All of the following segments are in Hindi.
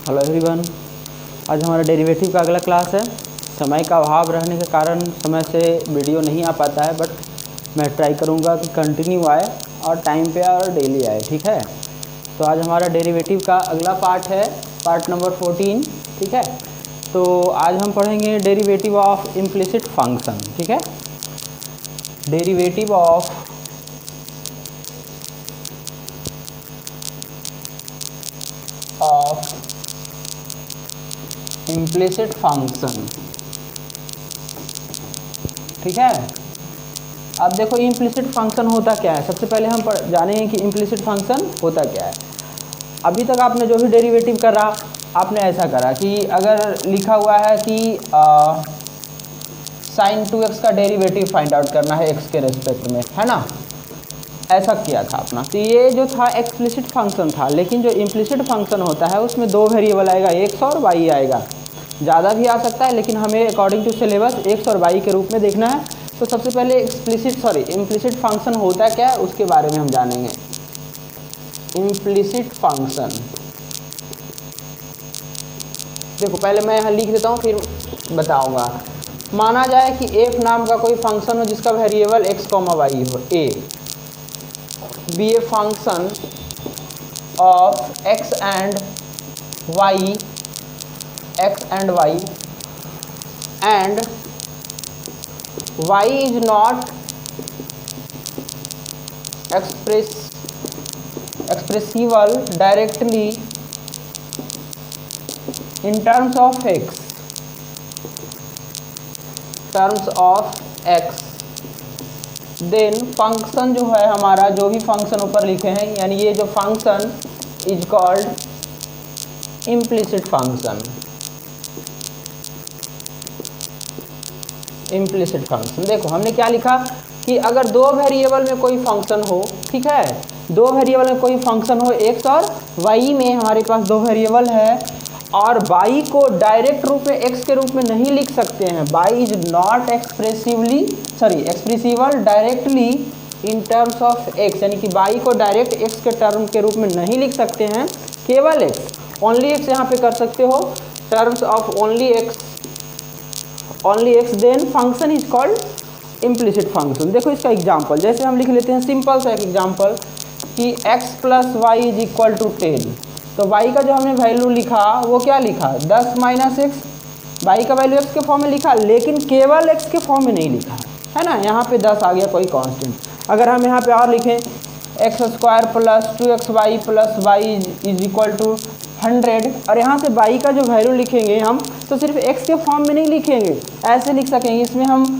Hello everyone. आज हमारा डेरिवेटिव का अगला क्लास है। समय का अभाव रहने के कारण समय से वीडियो नहीं आ पाता है, बट मैं ट्राई करूँगा कि कंटिन्यू आए और टाइम पे और डेली आए। ठीक है, तो आज हमारा डेरिवेटिव का अगला पार्ट है, पार्ट नंबर 14। ठीक है, तो आज हम पढ़ेंगे डेरिवेटिव ऑफ इम्प्लिसिट फंक्शन। ठीक है, डेरिवेटिव ऑफ इम्प्लिसिट फंक्शन। ठीक है, अब देखो इम्प्लिसिट फंक्शन होता क्या है। सबसे पहले हम जानेंगे कि इम्प्लिसिट फंक्शन होता क्या है। अभी तक आपने जो भी डेरिवेटिव करा, आपने ऐसा करा कि अगर लिखा हुआ है कि sin 2x का डेरिवेटिव फाइंड आउट करना है x के रेस्पेक्ट में, है ना, ऐसा किया था अपना। तो ये जो था एक्सप्लिसिट फंक्शन था, लेकिन जो इम्प्लिसिट फंक्शन होता है उसमें दो वेरिएबल आएगा, x और y आएगा। ज़्यादा भी आ सकता है, लेकिन हमें अकॉर्डिंग टू सिलेबस x और y के रूप में देखना है। तो सबसे पहले इम्प्लिसिट फंक्शन होता क्या है उसके बारे में हम जानेंगे। इम्प्लिसिट फंक्शन, देखो पहले मैं यहाँ लिख देता हूँ फिर बताऊँगा। माना जाए कि f नाम का कोई फंक्शन हो जिसका वेरिएबल x, y हो, a be a function of x and y and y is not expressible directly in terms of x, then function जो है हमारा, जो भी फंक्शन ऊपर लिखे हैं, यानी ये जो function is called implicit function. Implicit function, देखो हमने क्या लिखा कि अगर दो वेरिएबल में कोई फंक्शन हो, ठीक है, दो वेरिएबल में कोई फंक्शन हो, एक्स और वाई में हमारे पास दो वेरिएबल है, और y को डायरेक्ट रूप में x के रूप में नहीं लिख सकते हैं। y is not expressible directly in terms of x, यानी कि y को डायरेक्ट x के टर्म के रूप में नहीं लिख सकते हैं, केवल x, ओनली x यहाँ पे कर सकते हो, terms of only x, then function is called implicit function. देखो इसका एग्जाम्पल, जैसे हम लिख लेते हैं सिंपल सा एक एग्जाम्पल कि x plus Y is equal to 10। तो y का जो हमने वैल्यू लिखा वो क्या लिखा, 10 माइनस एक्स। y का वैल्यू x के फॉर्म में लिखा, लेकिन केवल x के फॉर्म में नहीं लिखा, है ना। यहाँ पे 10 आ गया कोई कांस्टेंट। अगर हम यहाँ पे और लिखें X square plus 2xy plus Y is equal to 100, और यहाँ से y का जो वैल्यू लिखेंगे हम, तो सिर्फ x के फॉर्म में नहीं लिखेंगे, ऐसे लिख सकेंगे। इसमें हम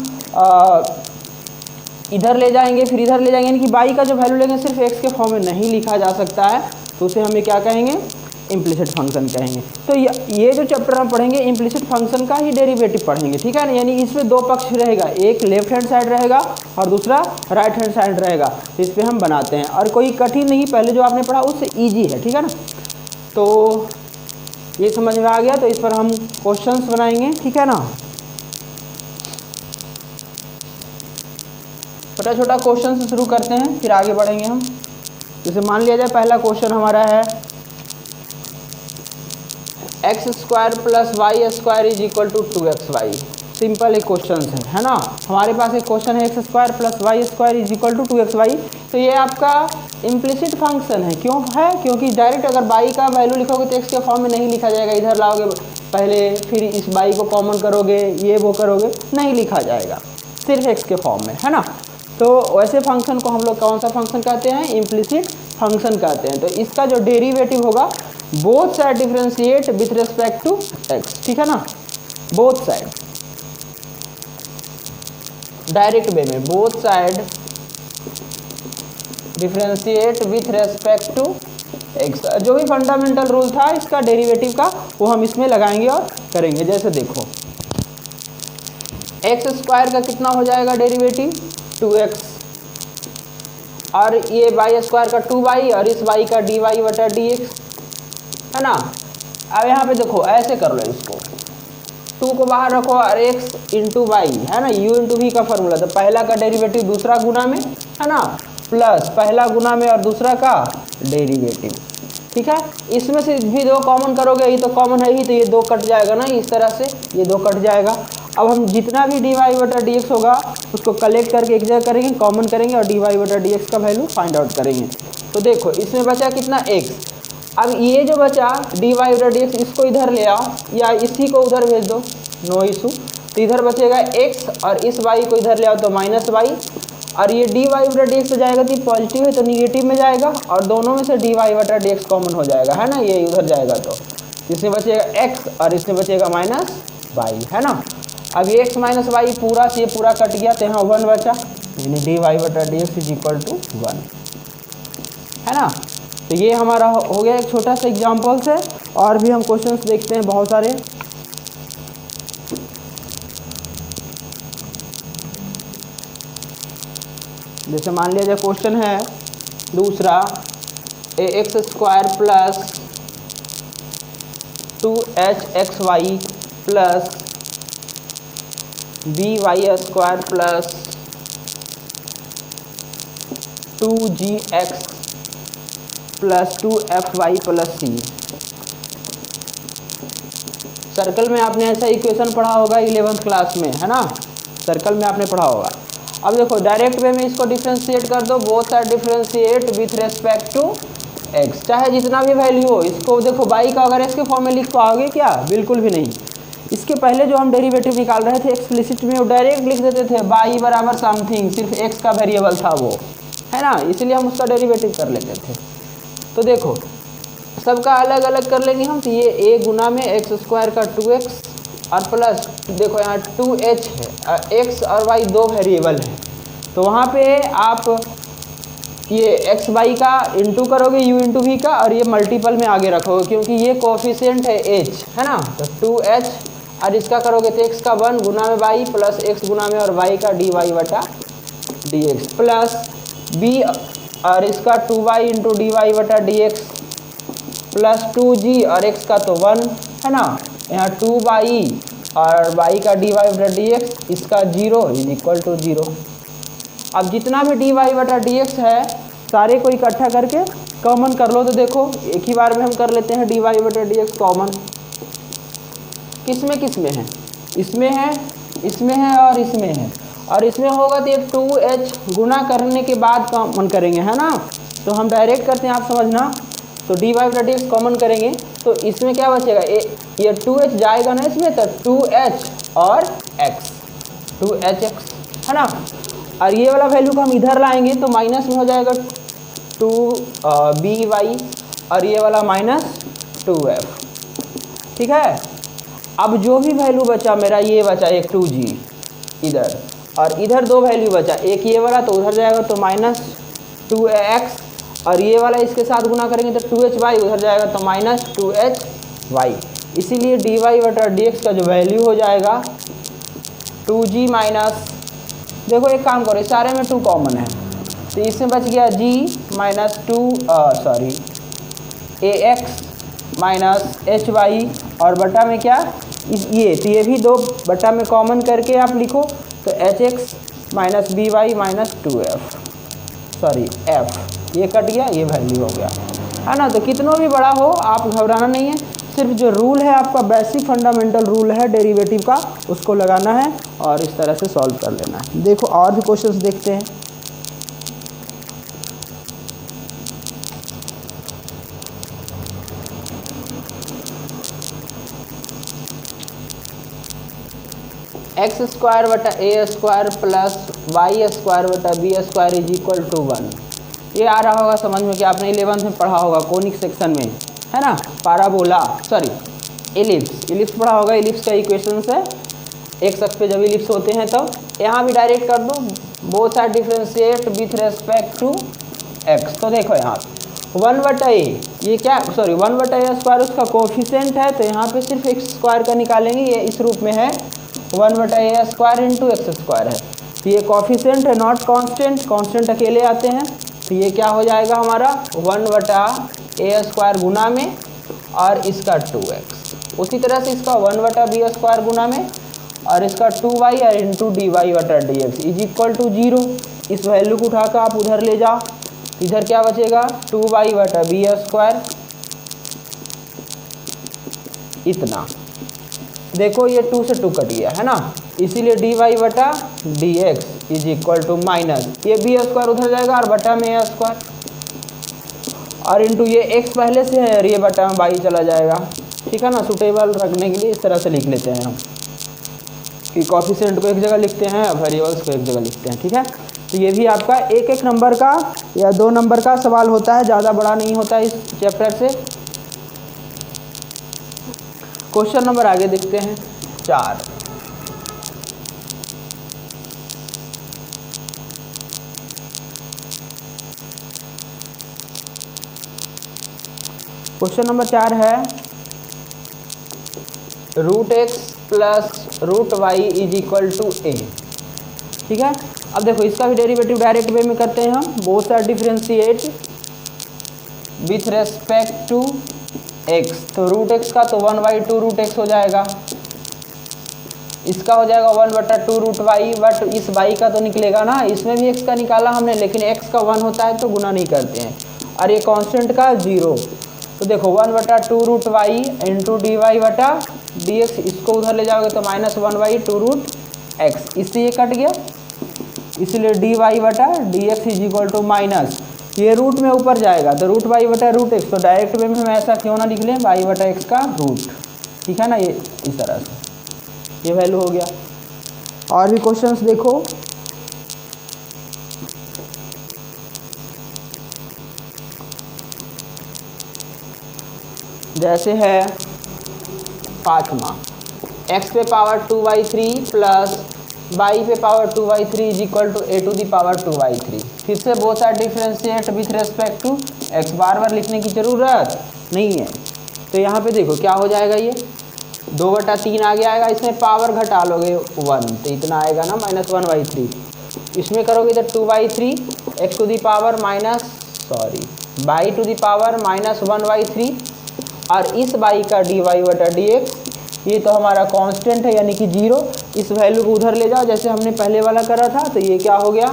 इधर ले जाएंगे फिर इधर ले जाएंगे, यानी कि y का जो वैल्यू लेंगे सिर्फ x के फॉर्म में नहीं लिखा जा सकता है, तो उसे हमें क्या कहेंगे, इम्प्लिसिट फंक्शन कहेंगे। तो ये जो चैप्टर हम पढ़ेंगे इम्प्लिसिट फंक्शन का ही डेरिवेटिव पढ़ेंगे, ठीक है ना। यानी इसमें दो पक्ष रहेगा, एक लेफ्ट हैंड साइड रहेगा और दूसरा राइट हैंड साइड रहेगा। तो इस पर हम बनाते हैं, और कोई कठिन नहीं, पहले जो आपने पढ़ा उससे ईजी है, ठीक है ना। तो ये समझ में आ गया, तो इस पर हम क्वेश्चंस बनाएंगे, ठीक है ना। छोटा छोटा क्वेश्चन से शुरू करते हैं, फिर आगे बढ़ेंगे हम। जैसे मान लिया जाए पहला क्वेश्चन हमारा है X square plus Y square is equal to 2xy। Simple एक क्वेश्चन है ना। हमारे पास एक क्वेश्चन है X square plus Y square is equal to 2xy। तो ये आपका इम्प्लिसिट फंक्शन है। क्यों है, क्योंकि डायरेक्ट अगर y का वैल्यू लिखोगे तो x के फॉर्म में नहीं लिखा जाएगा, इधर लाओगे पहले, फिर इस y को कॉमन करोगे, ये वो करोगे, नहीं लिखा जाएगा, सिर्फ x के फॉर्म में, है ना। तो वैसे फंक्शन को हम लोग कौन सा फंक्शन कहते हैं, इम्प्लिसिट फंक्शन कहते हैं। तो इसका जो डेरिवेटिव होगा, both side differentiate with respect to x, ठीक है ना। बोथ साइड डायरेक्ट वे में, both side differentiate with respect to x। जो भी फंडामेंटल रूल था इसका डेरिवेटिव का, वो हम इसमें लगाएंगे और करेंगे। जैसे देखो एक्स स्क्वायर का कितना हो जाएगा डेरिवेटिव, 2x, और ये वाई स्क्वायर का 2y, और इस y का dy बटा dx, है ना। अब यहाँ पे देखो ऐसे कर लो, इसको 2 को बाहर रखो और x इंटू वाई, है ना, u इंटू v का फॉर्मूला। तो पहला का डेरिवेटिव दूसरा गुना में, है ना, प्लस पहला गुना में और दूसरा का डेरिवेटिव। ठीक है। इसमें से भी 2 कॉमन करोगे, ये तो कॉमन है ही, तो ये 2 कट जाएगा ना, इस तरह से ये 2 कट जाएगा। अब हम जितना भी dy बटा dx होगा उसको कलेक्ट करके एक जगह करेंगे, कॉमन करेंगे और dy बटा dx का वैल्यू फाइंड आउट करेंगे। तो देखो इसमें बचा कितना x। अब ये जो बचा dy बटा dx, इसको इधर ले आओ या इसी को उधर भेज दो, नो इशू। तो इधर बचेगा x और इस y को इधर ले आओ तो माइनस y, और ये dy बटा dx हो जाएगा, तो पॉजिटिव है तो निगेटिव में जाएगा, और दोनों में से dy बटा dx कॉमन हो जाएगा, है ना, ये उधर जाएगा तो इसमें बचेगा x और इसमें बचेगा माइनस y, है ना। अब ये x माइनस वाई पूरा से ये पूरा कट गया, तो यहाँ 1 बचा, यानी dy बटा dx इज इक्वल टू 1, है ना। तो ये हमारा हो गया एक छोटा सा एग्जाम्पल्स है, और भी हम क्वेश्चंस देखते हैं बहुत सारे। जैसे मान लिया जाए क्वेश्चन है दूसरा, ax square plus 2hxy plus by square plus 2gx plus 2fy plus c। Circle में आपने ऐसा इक्वेशन पढ़ा होगा 11th क्लास में, है ना, सर्कल में आपने पढ़ा होगा। अब देखो डायरेक्ट वे में इसको डिफ्रेंशिएट कर दो, both side differentiate with respect to x, चाहे जितना भी वैल्यू हो। इसको देखो y का अगर इसके फॉर्म में लिख पाओगे क्या, बिल्कुल भी नहीं। इसके पहले जो हम डेरिवेटिव निकाल रहे थे एक्सप्लिसिट में, वो डायरेक्ट लिख देते थे y बराबर समथिंग, सिर्फ x का वेरिएबल था वो, है ना, इसलिए हम उसका डेरिवेटिव कर लेते थे। तो देखो सबका अलग अलग कर लेंगे हम, तो ये a गुना में एक्स स्क्वायर का 2x और प्लस देखो यहाँ 2h है, x और y 2 वेरिएबल हैं, तो वहाँ पे आप ये एक्स वाई का इंटू करोगे u इंटू वी का, और ये मल्टीपल में आगे रखोगे क्योंकि ये कोफिशिएंट है h, है ना। तो 2h और इसका करोगे तो x का 1 गुना में y प्लस x गुना में और y का dy बटा dx प्लस b और इसका 2y इंटू dy बटा dx प्लस 2g और x का तो 1, है ना, यहाँ 2y और y का dy बटा dx, इसका 0 इज इक्वल टू 0। अब जितना भी dy बटा dx है सारे को इकट्ठा करके कॉमन कर लो। तो देखो एक ही बार में हम कर लेते हैं dy बटा dx कॉमन। किस में है, इसमें है, इसमें है और इसमें है, और इसमें होगा तो ये 2h गुना करने के बाद कॉमन करेंगे, है ना। तो हम डायरेक्ट करते हैं, आप समझना। तो dy बटा dx कॉमन करेंगे तो इसमें क्या बचेगा, ये 2h जाएगा ना इसमें, तो 2h और x 2hx, है ना। और ये वाला वैल्यू को हम इधर लाएंगे तो माइनस में हो जाएगा 2by और ये वाला माइनस 2f, ठीक है। अब जो भी वैल्यू बचा मेरा, ये बचा एक 2g इधर, और इधर 2 वैल्यू बचा, एक ये वाला तो उधर जाएगा तो माइनस 2x, और ये वाला इसके साथ गुना करेंगे तो 2hy उधर जाएगा तो माइनस 2hy। इसीलिए dy बटा dx का जो वैल्यू हो जाएगा 2g माइनस, देखो एक काम करो, सारे में 2 कॉमन है तो इसमें बच गया g minus 2 ax minus hy, और बटा में क्या ये, तो ये भी 2 बटा में कॉमन करके आप लिखो तो hx minus by minus 2f f, ये कट गया, ये वैल्यू हो गया, है ना। तो कितनों भी बड़ा हो आप घबराना नहीं है, सिर्फ जो रूल है आपका बेसिक फंडामेंटल रूल है डेरिवेटिव का, उसको लगाना है और इस तरह से सॉल्व कर लेना है। देखो और भी क्वेश्चंस देखते हैं। एक्स स्क्वायर बटा A square plus Y square बटा B square is equal to 1, ये आ रहा होगा समझ में कि आपने 11th में पढ़ा होगा कोनिक सेक्शन में, है ना। पाराबोला इलिप्स पढ़ा होगा, इलिप्स का इक्वेशंस है, एक अक्ष पे जब इलिप्स होते हैं तो यहाँ भी डायरेक्ट कर दो, both side differentiate with respect to x। तो देखो यहाँ 1 बटा ए, ये क्या 1 बटा ए स्क्वायर उसका कोफिशिएंट है, तो यहाँ पे सिर्फ x स्क्वायर का निकालेंगे, ये इस रूप में है 1 बटा A square into x square है, तो ये कोफिशिएंट है नॉट कांस्टेंट, कांस्टेंट अकेले आते हैं, तो ये क्या हो जाएगा हमारा 1 बटा ए स्क्वायर गुना में और इसका 2x, उसी तरह से इसका 1 बटा बी स्क्वायर गुना में और इसका 2y और इंटू dy बटा dx इज इक्वल टू 0। इस वैल्यू को उठाकर आप उधर ले जाओ, इधर क्या बचेगा 2y बटा बी स्क्वायर इतना। देखो ये 2 से 2 कट गया है ना, इसीलिए डी वाई बटा D X is equal to minus ये बी स्क्वायर उधर जाएगा और बटा में ए स्क्वायर और इंटू ये एक्स पहले से है और ये बटा में वाई चला जाएगा। ठीक है ना, सुटेबल रखने के लिए इस तरह से लिख लेते हैं हम कि कोफिशिएंट को एक जगह लिखते हैं और वेरिएबल्स को एक जगह लिखते हैं। ठीक है, तो ये भी आपका एक एक नंबर का या 2 नंबर का सवाल होता है, ज़्यादा बड़ा नहीं होता है इस चैप्टर से। क्वेश्चन नंबर आगे देखते हैं 4। क्वेश्चन नंबर 4 है root x plus root y is equal to a. ठीक है, अब देखो इसका भी डेरिवेटिव डायरेक्ट वे में करते हैं हम, both are differentiate with respect to X. तो रूट एक्स का तो 1/2 रूट एक्स हो जाएगा, इसका हो जाएगा 1/2 रूट वाई, बट इस वाई का तो निकलेगा ना, इसमें भी एक्स का निकाला हमने, लेकिन एक्स का 1 होता है तो गुना नहीं करते हैं, और ये कांस्टेंट का 0। तो देखो 1/2 root Y into D Y बटा डी एक्स, इसको उधर ले जाओगे तो -1/2 रूट एक्स, इससे ये कट गया, इसलिए डी वाई बटा D X is equal to minus ये रूट में ऊपर जाएगा तो रूट वाई बटा रूट एक्स, तो डायरेक्ट वे में हम ऐसा क्यों ना लिख लें वाई बटा एक्स का रूट। ठीक है ना, ये इस तरह से ये वैल्यू हो गया। और भी क्वेश्चंस देखो, जैसे है 5वां, x पे पावर 2/3 प्लस y पे power 2/3 is equal to a to the power 2/3। फिर से बहुत सारे differentiate with respect to x, बार बार लिखने की ज़रूरत नहीं है। तो यहाँ पे देखो क्या हो जाएगा, ये 2/3 आगे आएगा, इसमें पावर घटा लोगे 1 तो इतना आएगा ना -1/3, इसमें करोगे तो 2/3 x to the power y to the power -1/3 और इस y का dy बटा dx, ये तो हमारा कांस्टेंट है यानी कि 0, इस वैल्यू को उधर ले जाओ जैसे हमने पहले वाला करा था, तो ये क्या हो गया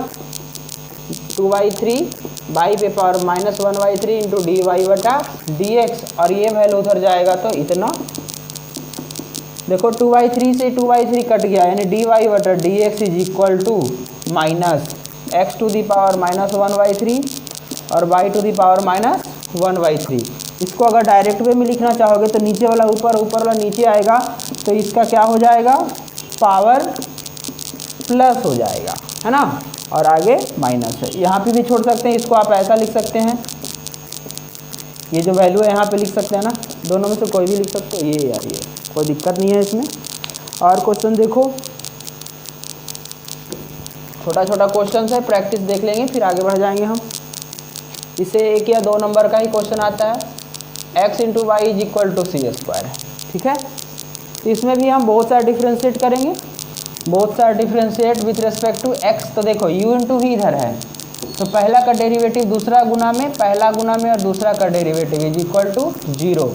2/3 y पे पावर -1/3 इंटू डी वाई बटा डी एक्स, और ये वैल्यू उधर जाएगा तो इतना। देखो 2/3 से 2/3 कट गया, यानी डी वाई बटा D X is equal to minus X to the power -1/3 और y टू दी पावर -1/3। इसको अगर डायरेक्ट वे में लिखना चाहोगे तो नीचे वाला ऊपर, ऊपर वाला नीचे आएगा, तो इसका क्या हो जाएगा पावर प्लस हो जाएगा, है ना, और आगे माइनस है। यहाँ पे भी छोड़ सकते हैं, इसको आप ऐसा लिख सकते हैं, ये जो वैल्यू है यहाँ पे लिख सकते हैं ना, दोनों में से कोई भी लिख सकते हो, ये यार ये कोई दिक्कत नहीं है इसमें। और क्वेश्चन देखो, छोटा छोटा क्वेश्चन है, प्रैक्टिस देख लेंगे फिर आगे बढ़ जाएंगे हम। इसे 1 या 2 नंबर का ही क्वेश्चन आता है, x into Y is equal to C square. ठीक है, तो इसमें भी हम बहुत सारा डिफ्रेंशिएट करेंगे, बहुत सारा differentiate with respect to x। तो देखो u इंटू भी इधर है, तो पहला का डेरिवेटिव दूसरा गुना में, पहला गुना में और दूसरा का डेरिवेटिव इज इक्वल टू 0,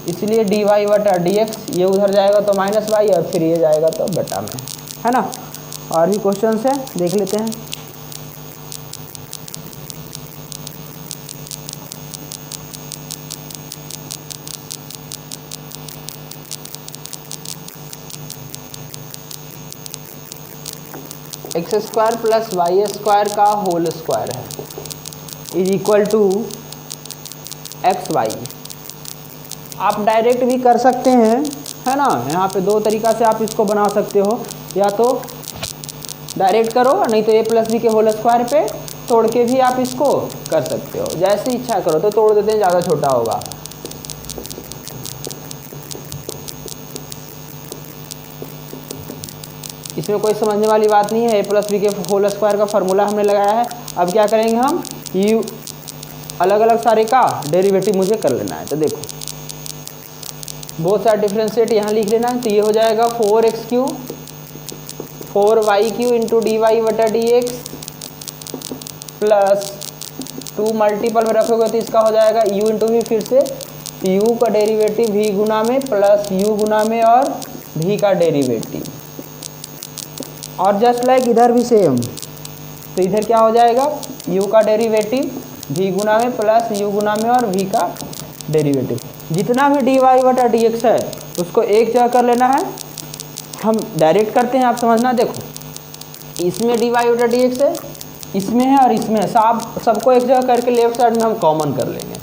इसलिए डी वाई बटा डी एक्स, ये उधर जाएगा तो -y और फिर ये जाएगा तो बटा में, है ना। और भी क्वेश्चन है देख लेते हैं। X square plus Y square का होल स्क्वायर है is equal to X Y. आप डायरेक्ट भी कर सकते हैं, है ना, यहाँ पे 2 तरीका से आप इसको बना सकते हो, या तो डायरेक्ट करो, नहीं तो a प्लस बी के होल स्क्वायर पे तोड़ के भी आप इसको कर सकते हो, जैसे इच्छा करो। तो तोड़ देते हैं, ज़्यादा छोटा होगा। इसमें कोई समझने वाली बात नहीं है, a प्लस बी के होल स्क्वायर का फार्मूला हमने लगाया है। अब क्या करेंगे हम, यू अलग अलग सारे का डेरिवेटिव मुझे कर लेना है। तो देखो बहुत सारा डिफ्रेंशिएट यहाँ लिख लेना है, तो ये हो जाएगा 4x³ 4y³ into D Y बटा डी एक्स प्लस 2 मल्टीपल में रखोगे तो इसका हो जाएगा u इंटू भी, फिर से u का डेरिवेटिव v गुना में प्लस u गुना में और v का डेरिवेटिव, और जस्ट लाइक इधर भी सेम। तो इधर क्या हो जाएगा u का डेरिवेटिव v गुना में प्लस u गुना में और v का डेरिवेटिव। जितना भी dy बटा dx है उसको एक जगह कर लेना है। हम डायरेक्ट करते हैं, आप समझना। देखो इसमें dy बटा dx है, इसमें है और इसमें है, सबको एक जगह करके लेफ्ट साइड में हम कॉमन कर लेंगे।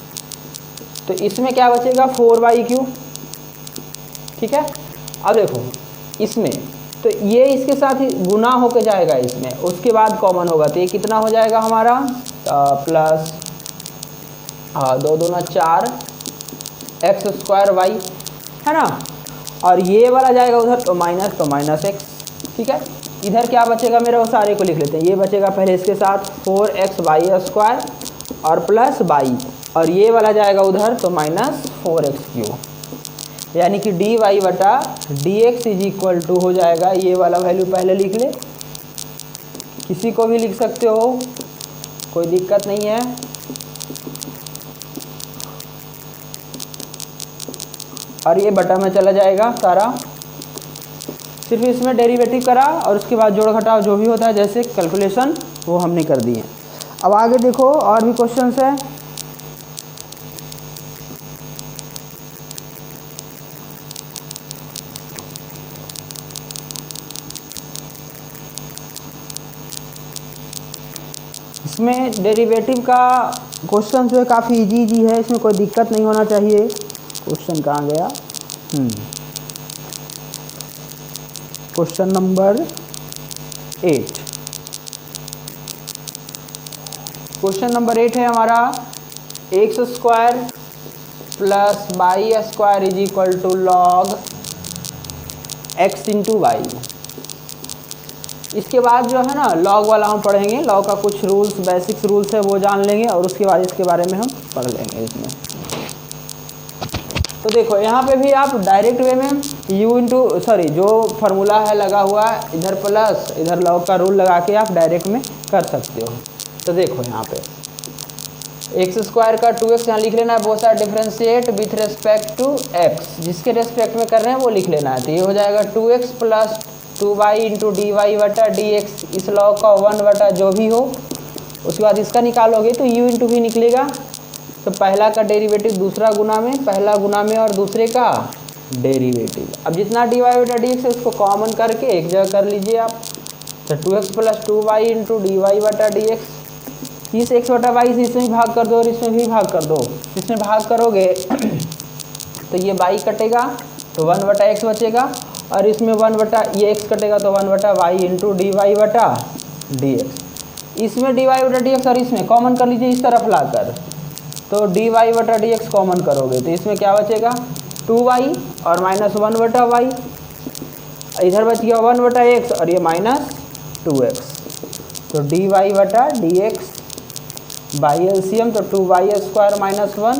तो इसमें क्या बचेगा 4y³। ठीक है। अब देखो इसमें तो ये इसके साथ ही गुना होके जाएगा इसमें, उसके बाद कॉमन होगा तो ये कितना हो जाएगा हमारा प्लस 2 दूना 4 x² y, है ना। और ये वाला जाएगा उधर तो माइनस x। ठीक है। इधर क्या बचेगा मेरा, वो सारे को लिख लेते हैं। ये बचेगा पहले इसके साथ 4xy² और प्लस y, और ये वाला जाएगा उधर तो -4x³। यानी कि dy बटा dx इज इक्वल टू हो जाएगा, ये वाला वैल्यू पहले लिख ले, किसी को भी लिख सकते हो, कोई दिक्कत नहीं है। और ये बटा में चला जाएगा सारा, सिर्फ इसमें डेरिवेटिव करा और उसके बाद जोड़ घटाव जो भी होता है जैसे कैलकुलेशन वो हमने कर दिए। अब आगे देखो और भी क्वेश्चंस है। इसमें डेरिवेटिव का क्वेश्चन जो है काफ़ी इजी है, इसमें कोई दिक्कत नहीं होना चाहिए। क्वेश्चन कहाँ गया, क्वेश्चन नंबर 8। क्वेश्चन नंबर 8 है हमारा x² plus y² is equal to log x into Y. इसके बाद जो है ना लॉग वाला हम पढ़ेंगे, लॉग का कुछ रूल्स बेसिक्स रूल्स है वो जान लेंगे और उसके बाद इसके बारे में हम पढ़ लेंगे इसमें। तो देखो यहाँ पे भी आप डायरेक्ट वे में जो फार्मूला है लगा हुआ है इधर प्लस इधर लॉग का रूल लगा के आप डायरेक्ट में कर सकते हो। तो देखो यहाँ पे x² का 2x यहाँ लिख लेना है, बहुत सारा differentiate with respect to x, जिसके रेस्पेक्ट में कर रहे हैं वो लिख लेना है। तो ये हो जाएगा 2x plus 2y into dy बटा dx, इस लॉग का 1 बटा जो भी हो, उसके बाद इसका निकालोगे तो u इंटू भी निकलेगा। तो पहला का डेरिवेटिव दूसरा गुना में, पहला गुना में और दूसरे का डेरिवेटिव। अब जितना dy बटा dx है उसको कॉमन करके एक जगह कर लीजिए आप। तो 2x plus 2y into dy बटा dx, इस x बटा y से इसमें भाग कर दो और इसमें भी भाग कर दो। इसमें भाग करोगे तो ये y कटेगा तो 1 बटा x बचेगा, और इसमें 1 बटा ये x कटेगा तो 1 बटा y इंटू dy बटा dx। इसमें dy बटा dx और इसमें कॉमन कर लीजिए इस तरफ लाकर, तो dy बटा dx कॉमन करोगे तो इसमें क्या बचेगा 2y और -1 बटा y, इधर बच गया 1 बटा x और ये -2x। तो dy बटा dx बाई एलसीएम तो 2y² -1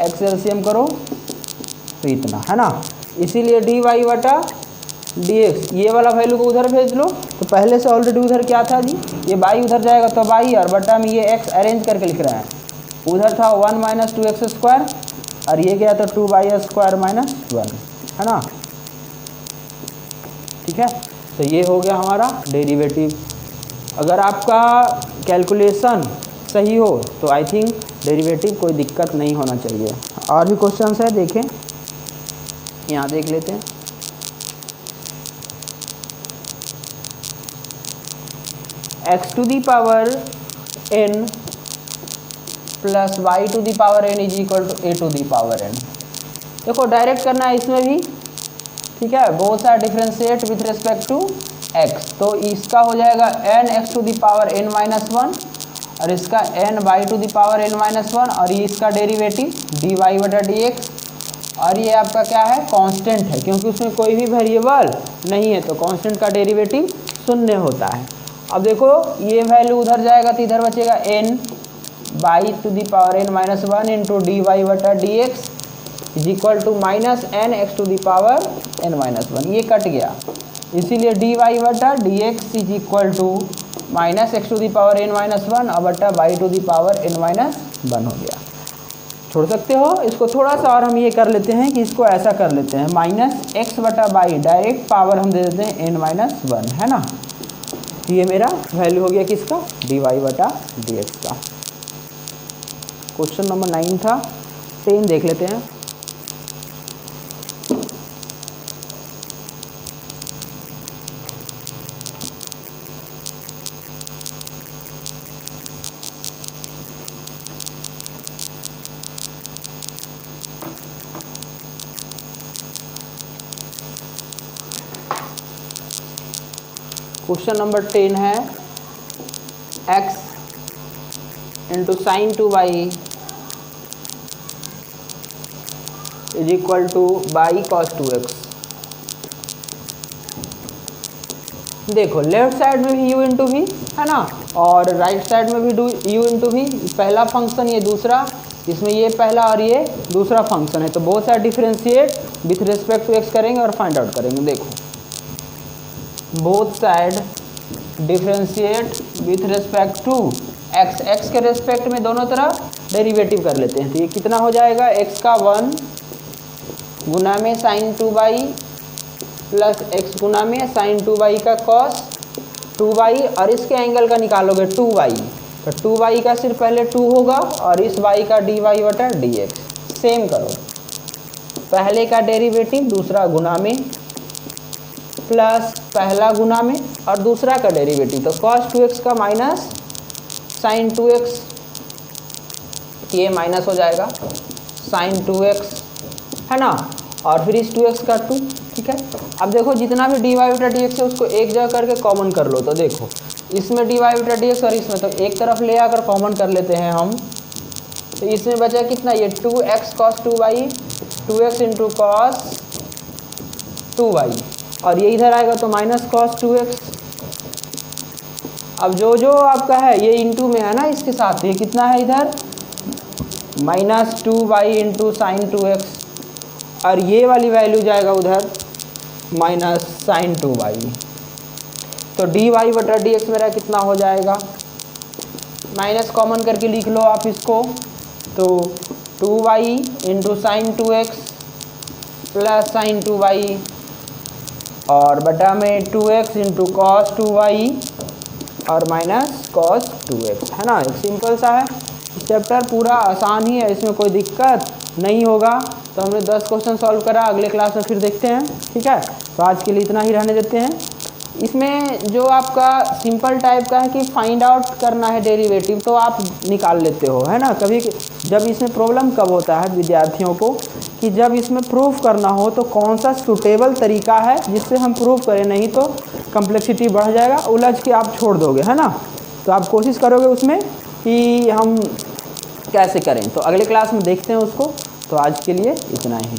x एलसीएम करो तो इतना है ना। इसीलिए dy बटा dx ये वाला वैल्यू को उधर भेज लो। तो पहले से ऑलरेडी उधर क्या था जी, ये y उधर जाएगा तो y और बटा में ये x अरेंज करके लिख रहे हैं। उधर था 1 - 2x² और ये गया तो 2y² -1, है ना। ठीक है। तो ये हो गया हमारा डेरिवेटिव। अगर आपका कैलकुलेशन सही हो तो आई थिंक डेरिवेटिव कोई दिक्कत नहीं होना चाहिए। और भी क्वेश्चंस है, देखें यहाँ देख लेते हैं। x to the power n plus y to the power n is equal to a to the power n। देखो डायरेक्ट करना है इसमें भी, ठीक है। बहुत सारा differentiate with respect to x, तो इसका हो जाएगा n x to the power n -1 और इसका n y to the power n -1 और ये इसका डेरिवेटिव dy बटा dx। और ये आपका क्या है कांस्टेंट है, क्योंकि उसमें कोई भी वेरिएबल नहीं है तो कांस्टेंट का डेरिवेटिव 0 होता है। अब देखो ये वैल्यू उधर जाएगा तो इधर बचेगा n y to the power n -1 into dy बटा dx is equal to -n x to the power n -1, ये कट गया। इसीलिए dy बटा dx is equal to -x to the power n -1 और बटा y to the power n -1 हो गया। छोड़ सकते हो इसको थोड़ा सा, और हम ये कर लेते हैं कि इसको ऐसा कर लेते हैं -x बटा y, डायरेक्ट पावर हम दे देते हैं n -1, है ना। तो ये मेरा वैल्यू हो गया किसका dy बटा dx का। क्वेश्चन नंबर 9 था, 10 देख लेते हैं। क्वेश्चन नंबर 10 है x into sine 2y is equal two by cos 2x। देखो लेफ्ट साइड में भी u इंटू वी है ना, और राइट साइड में भी u इंटू वी। पहला फंक्शन ये दूसरा, इसमें ये पहला और ये दूसरा फंक्शन है, तो बहुत सारा differentiate with respect to x करेंगे और फाइंड आउट करेंगे। देखो both side differentiate with respect to x, x के रिस्पेक्ट में दोनों तरफ डेरिवेटिव कर लेते हैं। तो ये कितना हो जाएगा, x का 1 गुना में साइन 2y प्लस x गुना में साइन 2y का कॉस 2y, और इसके एंगल का निकालोगे 2y, तो 2y का सिर्फ पहले 2 होगा और इस y का dy बटा dx। सेम करो, पहले का डेरिवेटिव दूसरा गुना में प्लस पहला गुना में और दूसरा का डेरिवेटिव, तो cos 2x का माइनस साइन 2x, ये माइनस हो जाएगा साइन 2x है ना, और फिर इस 2x का 2। ठीक है, अब देखो जितना भी dy बटा dx है उसको एक जगह करके कॉमन कर लो। तो देखो इसमें dy बटा dx और इसमें, तो एक तरफ ले आकर कॉमन कर लेते हैं हम। तो इसमें बचा कितना, ये 2x cos 2y, 2x into cos 2y, और ये इधर आएगा तो माइनस cos 2x। अब जो जो आपका है ये इंटू में है ना, इसके साथ ये कितना है इधर minus 2y into sine 2x, और ये वाली वैल्यू जाएगा उधर माइनस साइन 2y। तो dy बटा dx मेरा कितना हो जाएगा, माइनस कॉमन करके लिख लो आप इसको, तो 2y into sine 2x plus sign 2y और बटा में 2x इंटू कॉस 2y और माइनस कॉस 2x है ना। एक सिंपल सा है चैप्टर, पूरा आसान ही है, इसमें कोई दिक्कत नहीं होगा। तो हमने 10 क्वेश्चन सॉल्व करा, अगले क्लास में फिर देखते हैं। ठीक है, तो आज के लिए इतना ही रहने देते हैं। इसमें जो आपका सिंपल टाइप का है कि फाइंड आउट करना है डेरिवेटिव, तो आप निकाल लेते हो है ना। कभी जब इसमें प्रॉब्लम कब होता है विद्यार्थियों को, कि जब इसमें प्रूफ करना हो तो कौन सा सूटेबल तरीका है जिससे हम प्रूफ करें, नहीं तो कम्प्लेक्सिटी बढ़ जाएगा, उलझ के आप छोड़ दोगे है ना। तो आप कोशिश करोगे उसमें कि हम कैसे करें, तो अगले क्लास में देखते हैं उसको। तो आज के लिए इतना ही।